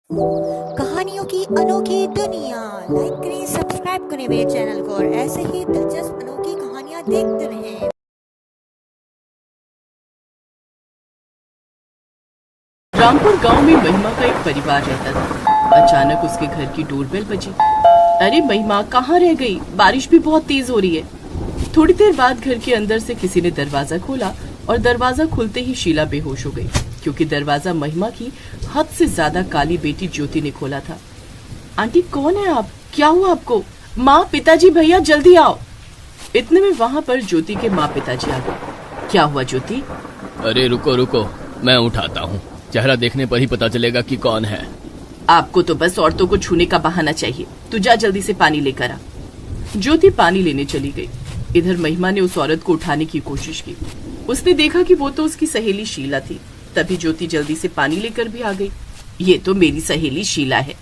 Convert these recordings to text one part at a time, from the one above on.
कहानियों की अनोखी दुनिया। लाइक करें, सब्सक्राइब करें मेरे चैनल को और ऐसे ही दिलचस्प अनोखी कहानियां देखते रहें। रामपुर गांव में महिमा का एक परिवार रहता था। अचानक उसके घर की डोरबेल बजी। अरे महिमा, कहाँ रह गई? बारिश भी बहुत तेज हो रही है। थोड़ी देर बाद घर के अंदर से किसी ने दरवाजा खोला और दरवाजा खुलते ही शीला बेहोश हो गई, क्योंकि दरवाजा महिमा की हद से ज्यादा काली बेटी ज्योति ने खोला था। आंटी, कौन है आप? क्या हुआ आपको? माँ, पिताजी, भैया जल्दी आओ। इतने में वहाँ पर ज्योति के माँ पिताजी आ गए। क्या हुआ ज्योति? अरे रुको रुको, मैं उठाता हूँ। चेहरा देखने पर ही पता चलेगा कि कौन है। आपको तो बस औरतों को छूने का बहाना चाहिए। तू जा जल्दी से पानी लेकर आ। ज्योति पानी लेने चली गई। इधर महिमा ने उस औरत को उठाने की कोशिश की। उसने देखा कि वो तो उसकी सहेली शीला थी। तभी ज्योति जल्दी से पानी लेकर भी आ गई। ये तो मेरी सहेली शीला है।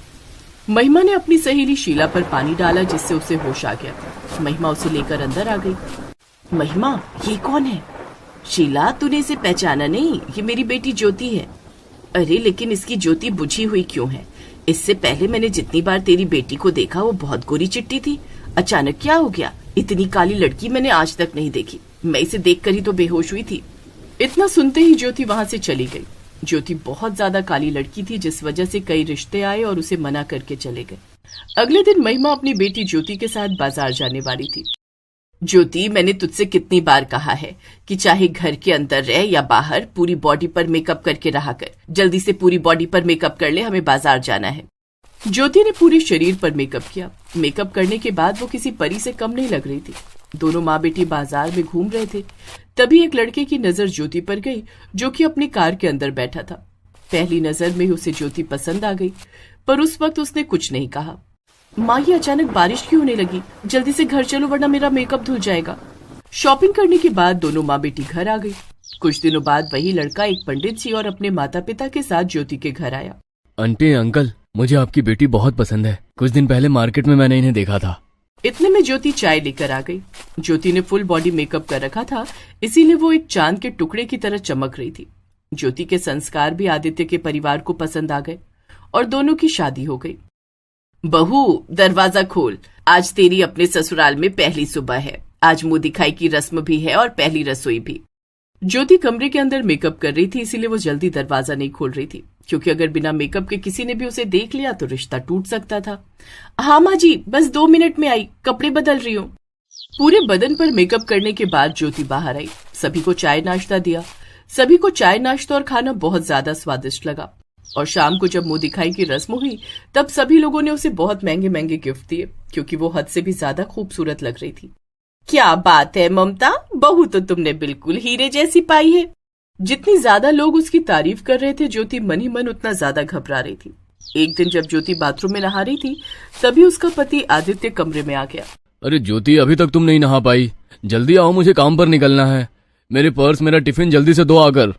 महिमा ने अपनी सहेली शीला पर पानी डाला, जिससे उसे होश आ गया। महिमा उसे लेकर अंदर आ गई। महिमा, ये कौन है? शीला, तूने इसे पहचाना नहीं? ये मेरी बेटी ज्योति है। अरे लेकिन इसकी ज्योति बुझी हुई क्यों है? इससे पहले मैंने जितनी बार तेरी बेटी को देखा वो बहुत गोरी चिट्टी थी। अचानक क्या हो गया? इतनी काली लड़की मैंने आज तक नहीं देखी। मैं इसे देखकर ही तो बेहोश हुई थी। इतना सुनते ही ज्योति वहां से चली गई। ज्योति बहुत ज्यादा काली लड़की थी, जिस वजह से कई रिश्ते आए और उसे मना करके चले गए। अगले दिन महिमा अपनी बेटी ज्योति के साथ बाजार जाने वाली थी। ज्योति, मैंने तुझसे कितनी बार कहा है कि चाहे घर के अंदर रह या बाहर, पूरी बॉडी पर मेकअप करके रहा कर। जल्दी से पूरी बॉडी पर मेकअप कर ले, हमें बाजार जाना है। ज्योति ने पूरे शरीर पर मेकअप किया। मेकअप करने के बाद वो किसी परी से कम नहीं लग रही थी। दोनों माँ बेटी बाजार में घूम रहे थे। तभी एक लड़के की नजर ज्योति पर गई, जो कि अपनी कार के अंदर बैठा था। पहली नजर में ही उसे ज्योति पसंद आ गई, पर उस वक्त उसने कुछ नहीं कहा। माँ, ये अचानक बारिश क्यों होने लगी? जल्दी से घर चलो, वरना मेरा मेकअप धुल जाएगा। शॉपिंग करने के बाद दोनों माँ बेटी घर आ गई। कुछ दिनों बाद वही लड़का एक पंडित जी और अपने माता पिता के साथ ज्योति के घर आया। आंटी, अंकल, मुझे आपकी बेटी बहुत पसंद है। कुछ दिन पहले मार्केट में मैंने इन्हें देखा था। इतने में ज्योति चाय लेकर आ गई। ज्योति ने फुल बॉडी मेकअप कर रखा था, इसीलिए वो एक चांद के टुकड़े की तरह चमक रही थी। ज्योति के संस्कार भी आदित्य के परिवार को पसंद आ गए और दोनों की शादी हो गई। बहू, दरवाजा खोल। आज तेरी अपने ससुराल में पहली सुबह है। आज मुंह दिखाई की रस्म भी है और पहली रसोई भी। ज्योति कमरे के अंदर मेकअप कर रही थी, इसीलिए वो जल्दी दरवाजा नहीं खोल रही थी, क्योंकि अगर बिना मेकअप के किसी ने भी उसे देख लिया तो रिश्ता टूट सकता था। हाँ माँ जी, बस 2 मिनट में आई, कपड़े बदल रही हूँ। पूरे बदन पर मेकअप करने के बाद ज्योति बाहर आई। सभी को चाय नाश्ता दिया। सभी को चाय नाश्ता और खाना बहुत ज्यादा स्वादिष्ट लगा। और शाम को जब मुंह दिखाई की रस्म हुई, तब सभी लोगों ने उसे बहुत महंगे महंगे गिफ्ट दिए, क्योंकि वो हद से भी ज्यादा खूबसूरत लग रही थी। क्या बात है ममता, बहू तो तुमने बिल्कुल हीरे जैसी पाई है। जितनी ज्यादा लोग उसकी तारीफ कर रहे थे, ज्योति मन ही मन उतना ज्यादा घबरा रही थी। एक दिन जब ज्योति बाथरूम में नहा रही थी, तभी उसका पति आदित्य कमरे में आ गया। अरे ज्योति, अभी तक तुम नहीं नहा पाई? जल्दी आओ, मुझे काम पर निकलना है। मेरे पर्स, मेरा टिफिन जल्दी से दो आकर।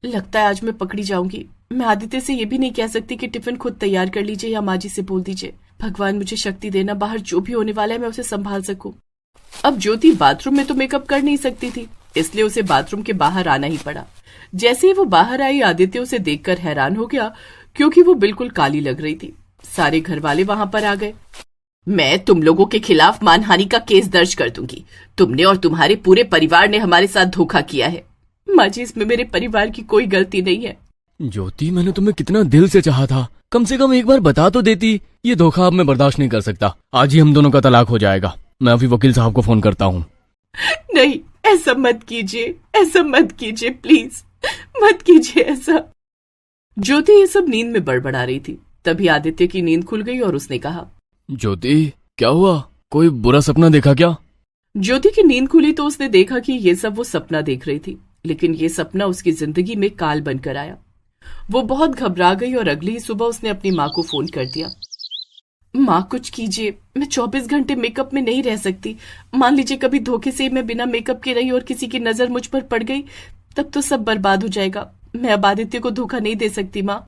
लगता है आज मैं पकड़ी जाऊंगी। मैं आदित्य से ये भी नहीं कह सकती कि टिफिन खुद तैयार कर लीजिए या माँ जी से बोल दीजिए। भगवान मुझे शक्ति देना, बाहर जो भी होने वाला है मैं उसे संभाल सकूं। अब ज्योति बाथरूम में तो मेकअप कर नहीं सकती थी, इसलिए उसे बाथरूम के बाहर आना ही पड़ा। जैसे ही वो बाहर आई, आदित्य उसे देखकर हैरान हो गया, क्योंकि वो बिल्कुल काली लग रही थी। सारे घर वाले वहां पर आ गए। मैं तुम लोगों के खिलाफ मानहानि का केस दर्ज कर दूंगी। तुमने और तुम्हारे पूरे परिवार ने हमारे साथ धोखा किया है। माँ जी, इसमें मेरे परिवार की कोई गलती नहीं है। ज्योति, मैंने तुम्हें कितना दिल से चाहा था। कम से कम एक बार बता तो देती। ये धोखा अब मैं बर्दाश्त नहीं कर सकता। आज ही हम दोनों का तलाक हो जाएगा। मैं अभी वकील साहब को फोन करता हूँ। नहीं, ऐसा मत कीजिए, ऐसा मत कीजिए, प्लीज मत कीजिए ऐसा। ज्योति ये सब नींद में बड़बड़ा रही थी। तभी आदित्य की नींद खुल गई और उसने कहा, ज्योति, क्या हुआ? कोई बुरा सपना देखा क्या? ज्योति की नींद खुली तो उसने देखा कि ये सब वो सपना देख रही थी, लेकिन ये सपना उसकी जिंदगी में काल बनकर आया। वो बहुत घबरा गई और अगली ही सुबह उसने अपनी माँ को फोन कर दिया। माँ, कुछ कीजिए, मैं 24 घंटे मेकअप में नहीं रह सकती। मान लीजिए कभी धोखे से मैं बिना मेकअप के रही और किसी की नजर मुझ पर पड़ गई, तब तो सब बर्बाद हो जाएगा। मैं अब आदित्य को धोखा नहीं दे सकती माँ।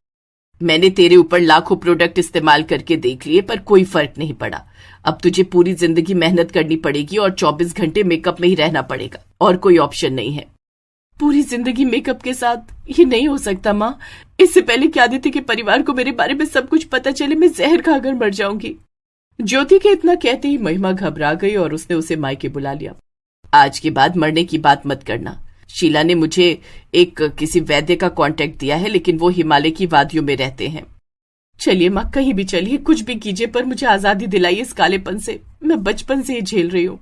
मैंने तेरे ऊपर लाखों प्रोडक्ट इस्तेमाल करके देख लिए, पर कोई फर्क नहीं पड़ा। अब तुझे पूरी जिंदगी मेहनत करनी पड़ेगी और 24 घंटे मेकअप में ही रहना पड़ेगा, और कोई ऑप्शन नहीं है। पूरी जिंदगी मेकअप के साथ, ये नहीं हो सकता माँ। इससे पहले कि आदित्य के परिवार को मेरे बारे में सब कुछ पता चले, मैं जहर खाकर मर जाऊंगी। ज्योति के इतना कहते ही महिमा घबरा गई और उसने उसे मायके बुला लिया। आज के बाद मरने की बात मत करना। शीला ने मुझे एक किसी वैद्य का कांटेक्ट दिया है, लेकिन वो हिमालय की वादियों में रहते हैं। चलिए माँ, कहीं भी चलिए, कुछ भी कीजिए, पर मुझे आजादी दिलाइए इस कालेपन से। मैं बचपन से ही झेल रही हूँ।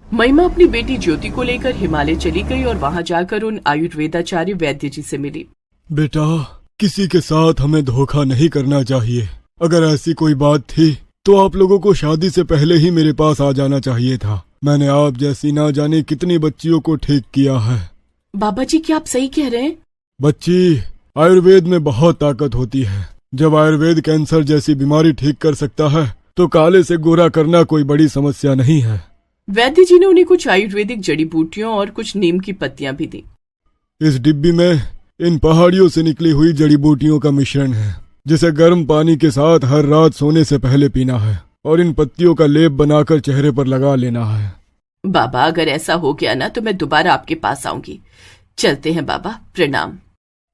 महिमा अपनी बेटी ज्योति को लेकर हिमालय चली गई और वहां जाकर उन आयुर्वेदाचार्य वैद्य जी से मिली। बेटा, किसी के साथ हमें धोखा नहीं करना चाहिए। अगर ऐसी कोई बात थी तो आप लोगों को शादी से पहले ही मेरे पास आ जाना चाहिए था। मैंने आप जैसी ना जाने कितनी बच्चियों को ठीक किया है। बाबा जी, क्या आप सही कह रहे हैं? बच्ची, आयुर्वेद में बहुत ताकत होती है। जब आयुर्वेद कैंसर जैसी बीमारी ठीक कर सकता है तो काले से गोरा करना कोई बड़ी समस्या नहीं है। वैद्य जी ने उन्हें कुछ आयुर्वेदिक जड़ी बूटियों और कुछ नीम की पत्तियां भी दी। इस डिब्बी में इन पहाड़ियों से निकली हुई जड़ी बूटियों का मिश्रण है, जिसे गर्म पानी के साथ हर रात सोने से पहले पीना है और इन पत्तियों का लेप बनाकर चेहरे पर लगा लेना है। बाबा, अगर ऐसा हो गया ना तो मैं दोबारा आपके पास आऊंगी। चलते हैं बाबा, प्रणाम।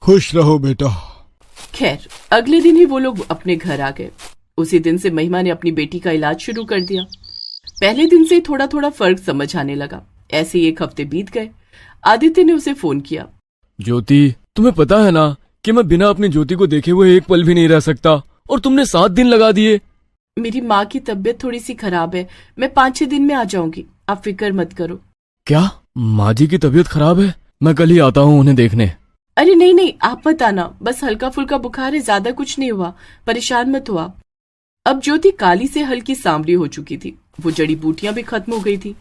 खुश रहो बेटा। खैर, अगले दिन ही वो लोग अपने घर आ गए। उसी दिन से महिमा ने अपनी बेटी का इलाज शुरू कर दिया। पहले दिन से थोड़ा थोड़ा फर्क समझ आने लगा। ऐसे ही 1 हफ्ते बीत गए। आदित्य ने उसे फोन किया। ज्योति, तुम्हें पता है ना कि मैं बिना अपनी ज्योति को देखे हुए एक पल भी नहीं रह सकता, और तुमने 7 दिन लगा दिए। मेरी माँ की तबीयत थोड़ी सी खराब है, मैं 5-6 दिन में आ जाऊंगी, आप फिक्र मत करो। क्या माँ जी की तबीयत खराब है? मैं कल ही आता हूँ उन्हें देखने। अरे नहीं नहीं, आप मत आना, बस हल्का फुल्का बुखार है, ज्यादा कुछ नहीं हुआ, परेशान मत हो आप। अब ज्योति काली से हल्की सांवली हो चुकी थी। वो जड़ी बूटियां भी खत्म हो गई थी।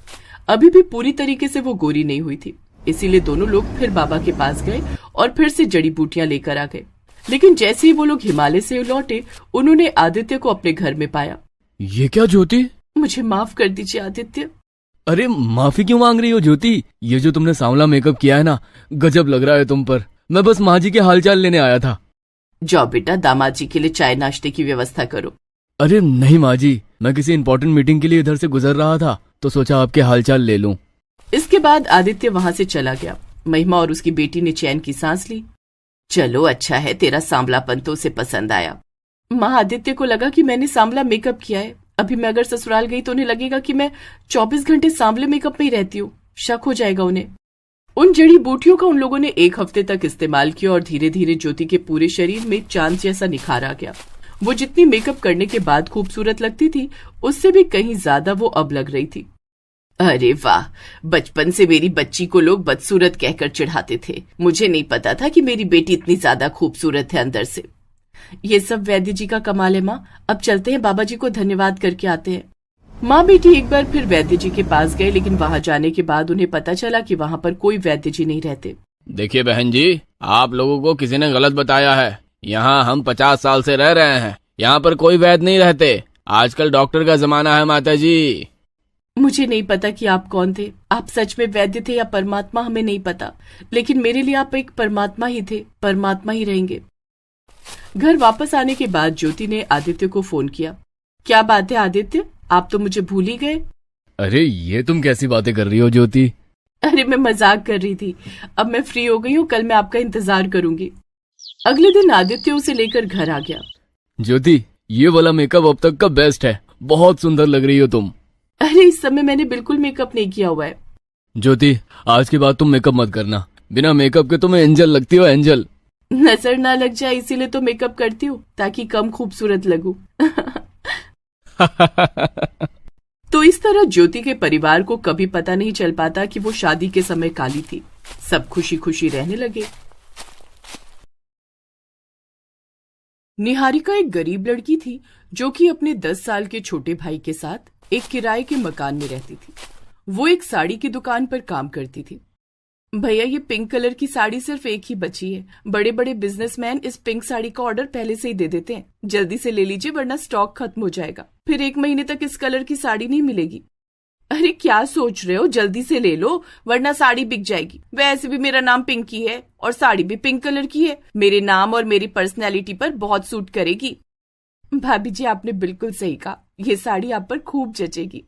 अभी भी पूरी तरीके से वो गोरी नहीं हुई थी। इसीलिए दोनों लोग फिर बाबा के पास गए और फिर से जड़ी बूटियां लेकर आ गए। लेकिन जैसे ही वो लोग हिमालय से लौटे, उन्होंने आदित्य को अपने घर में पाया। ये क्या ज्योति? मुझे माफ कर दीजिए आदित्य। अरे माफी क्यों मांग रही हो ज्योति? ये जो तुमने सांवला मेकअप किया है ना, गजब लग रहा है तुम पर। मैं बस माँ जी के हालचाल लेने आया था। जाओ बेटा, दामाद जी के लिए चाय नाश्ते की व्यवस्था करो। अरे नहीं माँ जी, मैं किसी इंपॉर्टेंट मीटिंग के लिए इधर से गुजर रहा था तो सोचा आपके हालचाल ले लूं। इसके बाद आदित्य वहां से चला गया। महिमा और उसकी बेटी ने चैन की सांस ली। चलो अच्छा है, तेरा सांवलापन तो उसे पसंद आया। माँ, आदित्य को लगा कि मैंने सांवला मेकअप किया है। अभी मैं अगर ससुराल गई तो उन्हें लगेगा कि मैं 24 घंटे सांवले मेकअप में ही रहती हूँ। शक हो जाएगा उन्हें। उन जड़ी बूटियों का उन लोगों ने 1 हफ्ते तक इस्तेमाल किया और धीरे धीरे ज्योति के पूरे शरीर में चांद जैसा निखार आ गया। वो जितनी मेकअप करने के बाद खूबसूरत लगती थी, उससे भी कहीं ज्यादा वो अब लग रही थी। अरे वाह, बचपन से मेरी बच्ची को लोग बदसूरत कहकर चिढ़ाते थे। मुझे नहीं पता था कि मेरी बेटी इतनी ज्यादा खूबसूरत है अंदर से। ये सब वैद्य जी का कमाल है माँ। अब चलते हैं, बाबा जी को धन्यवाद करके आते हैं। माँ बेटी एक बार फिर वैद्य जी के पास गए, लेकिन वहां जाने के बाद उन्हें पता चला कि वहां पर कोई वैद्य जी नहीं रहते। देखिए बहन जी, आप लोगों को किसी ने गलत बताया है। यहाँ हम 50 साल से रह रहे हैं, यहाँ पर कोई वैद्य नहीं रहते। आजकल डॉक्टर का जमाना है माता जी। मुझे नहीं पता कि आप कौन थे, आप सच में वैद्य थे या परमात्मा, हमें नहीं पता, लेकिन मेरे लिए आप एक परमात्मा ही थे, परमात्मा ही रहेंगे। घर वापस आने के बाद ज्योति ने आदित्य को फोन किया। क्या बात है आदित्य, आप तो मुझे भूल ही गए। अरे ये तुम कैसी बातें कर रही हो ज्योति? अरे मैं मजाक कर रही थी। अब मैं फ्री हो गई हूँ, कल मैं आपका इंतजार करूंगी। अगले दिन आदित्य उसे लेकर घर आ गया। ज्योति, ये वाला मेकअप अब तक का बेस्ट है, बहुत सुंदर लग रही हो तुम। अरे इस समय मैंने बिल्कुल मेकअप नहीं किया हुआ है। ज्योति, आज के बाद तुम मेकअप मत करना। बिना मेकअप के तुम एंजल लगती हो, एंजल। नजर ना लग जाए इसीलिए तो मेकअप करती हूँ, ताकि कम खूबसूरत लगूं। तो इस तरह ज्योति के परिवार को कभी पता नहीं चल पाता कि वो शादी के समय काली थी। सब खुशी खुशी रहने लगे। निहारिका एक गरीब लड़की थी जो कि अपने 10 साल के छोटे भाई के साथ एक किराए के मकान में रहती थी। वो एक साड़ी की दुकान पर काम करती थी। भैया, ये पिंक कलर की साड़ी सिर्फ एक ही बची है। बड़े बड़े बिजनेसमैन इस पिंक साड़ी का ऑर्डर पहले से ही दे देते हैं। जल्दी से ले लीजिए वरना स्टॉक खत्म हो जाएगा, फिर 1 महीने तक इस कलर की साड़ी नहीं मिलेगी। अरे क्या सोच रहे हो, जल्दी से ले लो वरना साड़ी बिक जाएगी। वैसे भी मेरा नाम पिंकी है और साड़ी भी पिंक कलर की है। मेरे नाम और मेरी पर्सनैलिटी पर बहुत सूट करेगी। भाभी जी, आपने बिल्कुल सही कहा, ये साड़ी आप पर खूब जचेगी।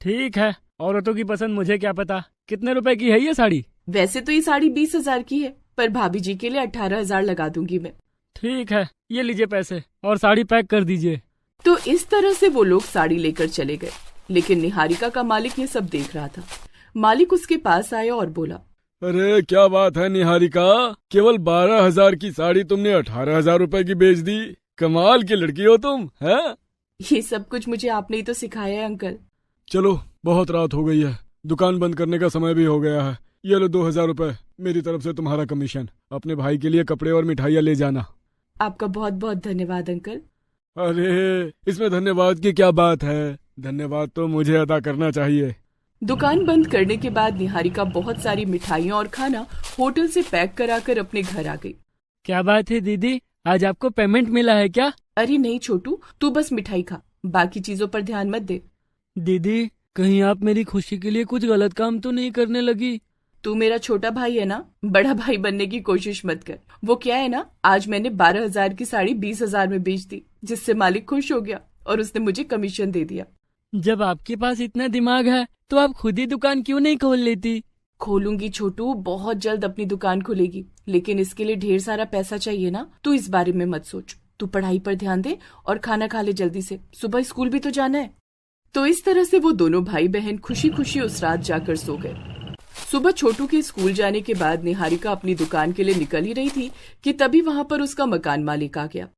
ठीक है, औरतों की पसंद मुझे क्या पता। कितने रुपए की है ये साड़ी? वैसे तो ये साड़ी 20,000 की है, पर भाभी जी के लिए 18,000 लगा दूंगी मैं। ठीक है, ये लीजिए पैसे और साड़ी पैक कर दीजिए। तो इस तरह से वो लोग साड़ी लेकर चले गए। लेकिन निहारिका का मालिक ये सब देख रहा था। मालिक उसके पास आया और बोला, अरे क्या बात है निहारिका, केवल 12,000 की साड़ी तुमने 18,000 रुपए की बेच दी। कमाल की लड़की हो तुम, हैं? ये सब कुछ मुझे आपने ही तो सिखाया है अंकल। चलो बहुत रात हो गई है, दुकान बंद करने का समय भी हो गया है। ये लो 2,000 रुपए मेरी तरफ से तुम्हारा कमीशन। अपने भाई के लिए कपड़े और मिठाइयाँ ले जाना। आपका बहुत बहुत धन्यवाद अंकल। अरे इसमें धन्यवाद की क्या बात है, धन्यवाद तो मुझे अदा करना चाहिए। दुकान बंद करने के बाद निहारिका बहुत सारी मिठाइयाँ और खाना होटल से पैक कराकर अपने घर आ गई। क्या बात है दीदी, आज आपको पेमेंट मिला है क्या? अरे नहीं छोटू, तू बस मिठाई खा, बाकी चीजों पर ध्यान मत दे। दीदी कहीं आप मेरी खुशी के लिए कुछ गलत काम तो नहीं करने लगी? तू मेरा छोटा भाई है ना, बड़ा भाई बनने की कोशिश मत कर। वो क्या है ना, आज मैंने 12,000 की साड़ी 20,000 में बेच दी, जिससे मालिक खुश हो गया और उसने मुझे कमीशन दे दिया। जब आपके पास इतना दिमाग है तो आप खुद ही दुकान क्यों नहीं खोल लेती? खोलूंगी छोटू, बहुत जल्द अपनी दुकान खुलेगी, लेकिन इसके लिए ढेर सारा पैसा चाहिए ना। तू इस बारे में मत सोच, तू पढ़ाई पर ध्यान दे और खाना खा ले जल्दी से, सुबह स्कूल भी तो जाना है। तो इस तरह से वो दोनों भाई बहन खुशी खुशी उस रात जाकर सो गए। सुबह छोटू के स्कूल जाने के बाद निहारिका अपनी दुकान के लिए निकल ही रही थी कि तभी वहाँ पर उसका मकान मालिक आ गया।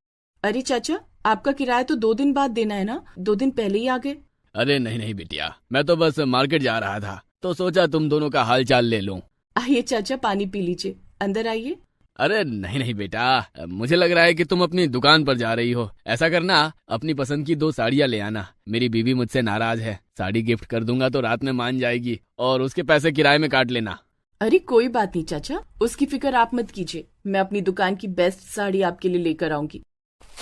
अरे चाचा, आपका किराया तो 2 दिन बाद देना है ना, 2 दिन पहले ही आ गए। अरे नहीं नहीं बिटिया, मैं तो बस मार्केट जा रहा था तो सोचा तुम दोनों का हाल चाल ले लूं। आइए चाचा, पानी पी लीजिए, अंदर आइए। अरे नहीं नहीं बेटा, मुझे लग रहा है कि तुम अपनी दुकान पर जा रही हो। ऐसा करना, अपनी पसंद की 2 साड़ियाँ ले आना। मेरी बीवी मुझसे नाराज है, साड़ी गिफ्ट कर दूंगा तो रात में मान जाएगी, और उसके पैसे किराए में काट लेना। अरे कोई बात नहीं चाचा, उसकी फिक्र आप मत कीजिए, मैं अपनी दुकान की बेस्ट साड़ी आपके लिए लेकर आऊंगी।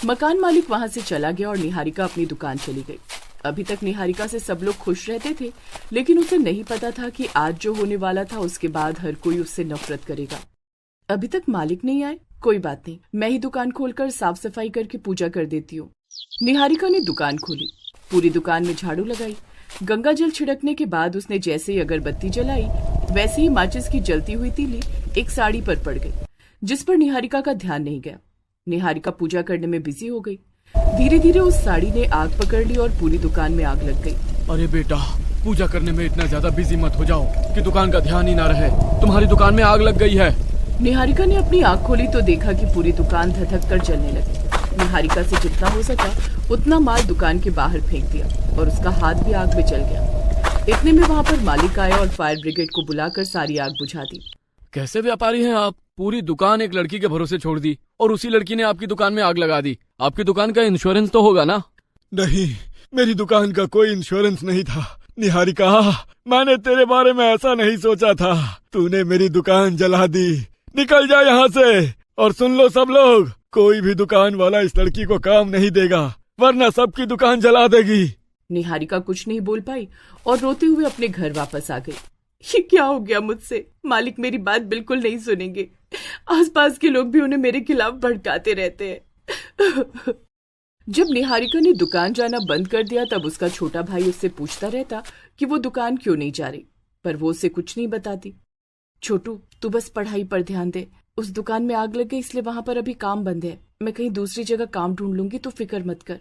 मकान मालिक वहाँ से चला गया और निहारिका अपनी दुकान चली गई। अभी तक निहारिका से सब लोग खुश रहते थे, लेकिन उसे नहीं पता था कि आज जो होने वाला था उसके बाद हर कोई उससे नफरत करेगा। अभी तक मालिक नहीं आए, कोई बात नहीं, मैं ही दुकान खोलकर साफ सफाई करके पूजा कर देती हूँ। निहारिका ने दुकान खोली, पूरी दुकान में झाड़ू लगाई। गंगा जल छिड़कने के बाद उसने जैसे ही अगरबत्ती जलाई, वैसे ही माचिस की जलती हुई तीली एक साड़ी पर पड़ गई, जिस पर निहारिका का ध्यान नहीं गया। निहारिका पूजा करने में बिजी हो गई। धीरे धीरे उस साड़ी ने आग पकड़ ली और पूरी दुकान में आग लग गई। अरे बेटा, पूजा करने में इतना ज्यादा बिजी मत हो जाओ कि दुकान का ध्यान ही ना रहे। तुम्हारी दुकान में आग लग गई है। निहारिका ने अपनी आंख खोली तो देखा कि पूरी दुकान धधक कर जलने लगी। निहारिका से जितना हो सका उतना माल दुकान के बाहर फेंक दिया और उसका हाथ भी आग में जल गया। इतने में वहाँ पर मालिक आया और फायर ब्रिगेड को बुलाकर सारी आग बुझा दी। कैसे व्यापारी हैं आप? पूरी दुकान एक लड़की के भरोसे छोड़ दी और उसी लड़की ने आपकी दुकान में आग लगा दी। आपकी दुकान का इंश्योरेंस तो होगा ना? नहीं, मेरी दुकान का कोई इंश्योरेंस नहीं था। निहारिका, मैंने तेरे बारे में ऐसा नहीं सोचा था। तूने मेरी दुकान जला दी। निकल जा यहाँ से। और सुन लो सब लोग, कोई भी दुकान वाला इस लड़की को काम नहीं देगा, वरना सबकी दुकान जला देगी। निहारिका कुछ नहीं बोल पाई और रोते हुए अपने घर वापस आ गई। ये क्या हो गया मुझसे? मालिक मेरी बात बिल्कुल नहीं सुनेंगे। आसपास के लोग भी उन्हें मेरे खिलाफ भड़काते रहते हैं। जब निहारिका ने दुकान जाना बंद कर दिया तब उसका छोटा भाई उससे पूछता रहता कि वो दुकान क्यों नहीं जा रही, पर वो उसे कुछ नहीं बताती। छोटू, तू बस पढ़ाई पर ध्यान दे। उस दुकान में आग लग गई इसलिए वहां पर अभी काम बंद है। मैं कहीं दूसरी जगह काम ढूंढ लूंगी, तो फिक्र मत कर।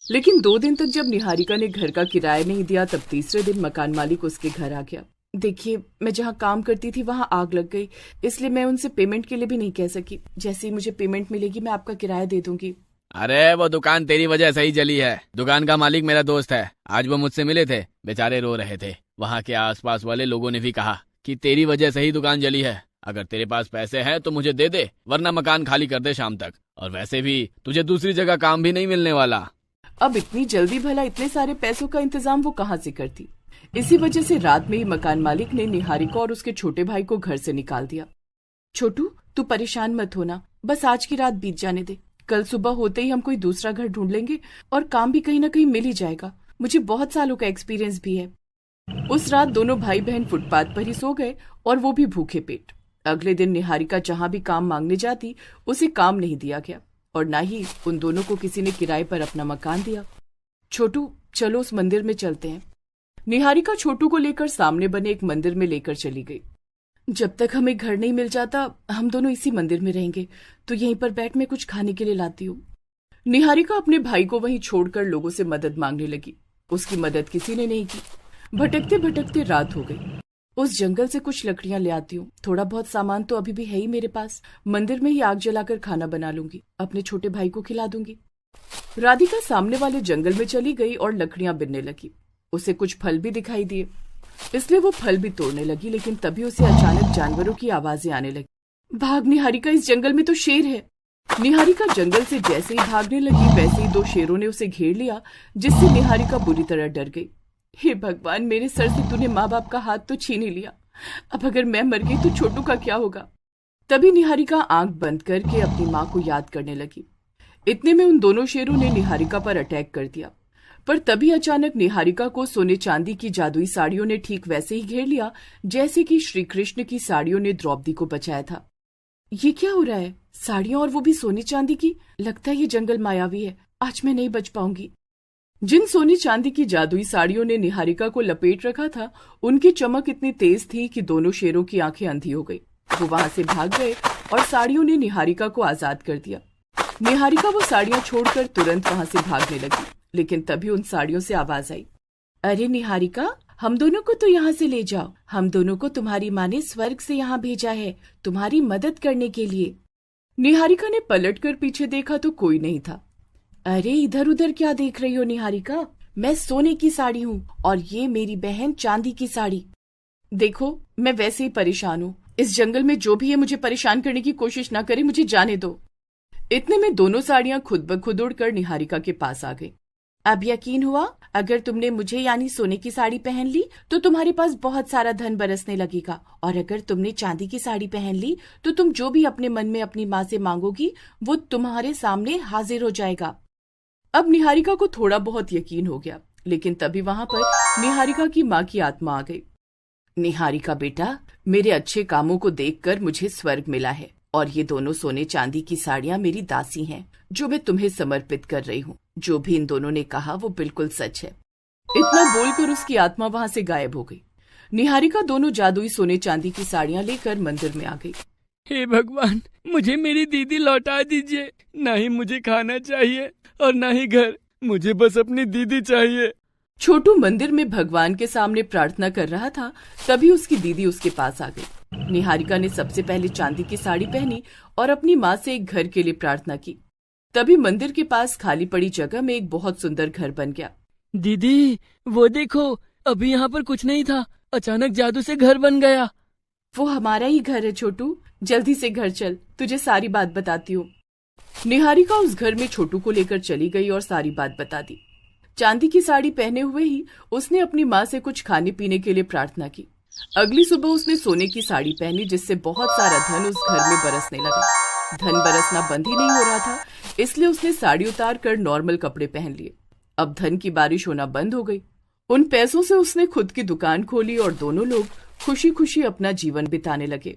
लेकिन 2 दिन तक जब निहारिका ने घर का किराया नहीं दिया तब तीसरे दिन मकान मालिक उसके घर आ गया। देखिए, मैं जहाँ काम करती थी वहाँ आग लग गई, इसलिए मैं उनसे पेमेंट के लिए भी नहीं कह सकी। जैसे ही मुझे पेमेंट मिलेगी मैं आपका किराया दे दूंगी। अरे वो दुकान तेरी वजह से ही जली है। दुकान का मालिक मेरा दोस्त है, आज वो मुझसे मिले थे, बेचारे रो रहे थे। वहाँ के आसपास वाले लोगों ने भी कहा कि तेरी वजह से ही दुकान जली है। अगर तेरे पास पैसे हैं तो मुझे दे दे, वरना मकान खाली कर दे शाम तक। और वैसे भी तुझे दूसरी जगह काम भी नहीं मिलने वाला। अब इतनी जल्दी भला इतने सारे पैसों का इंतजाम वो कहाँ से करती? इसी वजह से रात में ही मकान मालिक ने निहारिका और उसके छोटे भाई को घर से निकाल दिया। छोटू, तू परेशान मत होना, बस आज की रात बीत जाने दे। कल सुबह होते ही हम कोई दूसरा घर ढूंढ लेंगे और काम भी कहीं ना कहीं मिल ही जाएगा। मुझे बहुत सालों का एक्सपीरियंस भी है। उस रात दोनों भाई बहन फुटपाथ पर ही सो गए और वो भी भूखे पेट। अगले दिन निहारिका जहाँ भी काम मांगने जाती उसे काम नहीं दिया गया और न ही उन दोनों को किसी ने किराए पर अपना मकान दिया। छोटू, चलो उस मंदिर में चलते हैं। निहारिका छोटू को लेकर सामने बने एक मंदिर में लेकर चली गई। जब तक हमें घर नहीं मिल जाता हम दोनों इसी मंदिर में रहेंगे, तो यहीं पर बैठ मैं कुछ खाने के लिए लाती हूँ। निहारिका अपने भाई को वहीं छोड़कर लोगों से मदद मांगने लगी। उसकी मदद किसी ने नहीं की। भटकते भटकते रात हो गई। उस जंगल से कुछ लकड़ियां ले आती हूँ, थोड़ा बहुत सामान तो अभी भी है ही मेरे पास। मंदिर में ही आग जलाकर खाना बना लूंगी, अपने छोटे भाई को खिला दूंगी। राधिका सामने वाले जंगल में चली गई और लकड़ियां बिनने लगी। उसे कुछ फल भी दिखाई दिए, इसलिए वो फल भी तोड़ने लगी। लेकिन तभी उसे अचानक जानवरों की आवाजें आने लगी। भाग निहारिका, इस जंगल में तो शेर है। निहारिका जंगल से जैसे ही भागने लगी वैसे ही 2 शेरों ने उसे घेर लिया, जिससे निहारिका बुरी तरह डर गई। हे भगवान, मेरे सर से तूने माँ बाप का हाथ तो छीन ही लिया। अब अगर मैं मर गई तो छोटू का क्या होगा। तभी निहारिका आंख बंद करके अपनी माँ को याद करने लगी। इतने में उन दोनों शेरों ने निहारिका पर अटैक कर दिया। पर तभी अचानक निहारिका को सोने चांदी की जादुई साड़ियों ने ठीक वैसे ही घेर लिया जैसे कि श्री कृष्ण की साड़ियों ने द्रौपदी को बचाया था। ये क्या हो रहा है? साड़ियां और वो भी सोने चांदी की। लगता है ये जंगल मायावी है, आज मैं नहीं बच पाऊंगी। जिन सोने चांदी की जादुई साड़ियों ने निहारिका को लपेट रखा था, उनकी चमक इतनी तेज थी कि दोनों शेरों की आंखें अंधी हो गई। वो वहां से भाग गए और साड़ियों ने निहारिका को आजाद कर दिया। निहारिका वो साड़ियां छोड़कर तुरंत वहां से भागने लगी। लेकिन तभी उन साड़ियों से आवाज आई, अरे निहारिका, हम दोनों को तो यहाँ से ले जाओ। हम दोनों को तुम्हारी माँ ने स्वर्ग से यहाँ भेजा है तुम्हारी मदद करने के लिए। निहारिका ने पलटकर पीछे देखा तो कोई नहीं था। अरे इधर उधर क्या देख रही हो निहारिका? मैं सोने की साड़ी हूँ और ये मेरी बहन चांदी की साड़ी। देखो, मैं वैसे ही परेशान हूँ। इस जंगल में जो भी है मुझे परेशान करने की कोशिश ना करे, मुझे जाने दो। इतने में दोनों साड़ियां खुद ब खुद उड़कर निहारिका के पास आ गई। अब यकीन हुआ? अगर तुमने मुझे यानी सोने की साड़ी पहन ली तो तुम्हारे पास बहुत सारा धन बरसने लगेगा, और अगर तुमने चांदी की साड़ी पहन ली तो तुम जो भी अपने मन में अपनी माँ से मांगोगी वो तुम्हारे सामने हाजिर हो जाएगा। अब निहारिका को थोड़ा बहुत यकीन हो गया। लेकिन तभी वहां पर निहारिका की माँ की आत्मा आ गई। निहारिका बेटा, मेरे अच्छे कामों को देखकर मुझे स्वर्ग मिला है, और ये दोनों सोने चांदी की साड़ियां मेरी दासी हैं जो मैं तुम्हें समर्पित कर रही हूँ। जो भी इन दोनों ने कहा वो बिल्कुल सच है। इतना बोलकर उसकी आत्मा वहां से गायब हो गई। निहारिका दोनों जादुई सोने चांदी की साड़ियां लेकर मंदिर में आ गई। हे भगवान, मुझे मेरी दीदी लौटा दीजिए। ना ही मुझे खाना चाहिए और ना ही घर, मुझे बस अपनी दीदी चाहिए। छोटू मंदिर में भगवान के सामने प्रार्थना कर रहा था, तभी उसकी दीदी उसके पास आ गई। निहारिका ने सबसे पहले चांदी की साड़ी पहनी और अपनी माँ से एक घर के लिए प्रार्थना की। तभी मंदिर के पास खाली पड़ी जगह में एक बहुत सुंदर घर बन गया। दीदी, वो देखो, अभी यहाँ पर कुछ नहीं था, अचानक जादू से घर बन गया। वो हमारा ही घर है छोटू, जल्दी से घर चल, तुझे सारी बात बताती हूँ। निहारिका उस घर में छोटू को लेकर चली गई और सारी बात बता दी। चांदी की साड़ी पहने हुए ही उसने अपनी माँ से कुछ खाने पीने के लिए प्रार्थना की। अगली सुबह उसने सोने की साड़ी पहनी, जिससे बहुत सारा धन उस घर में बरसने लगा। धन बरसना बंद ही नहीं हो रहा था, इसलिए उसने साड़ी उतार कर नॉर्मल कपड़े पहन लिए। अब धन की बारिश होना बंद हो गई। उन पैसों से उसने खुद की दुकान खोली और दोनों लोग खुशी खुशी अपना जीवन बिताने लगे।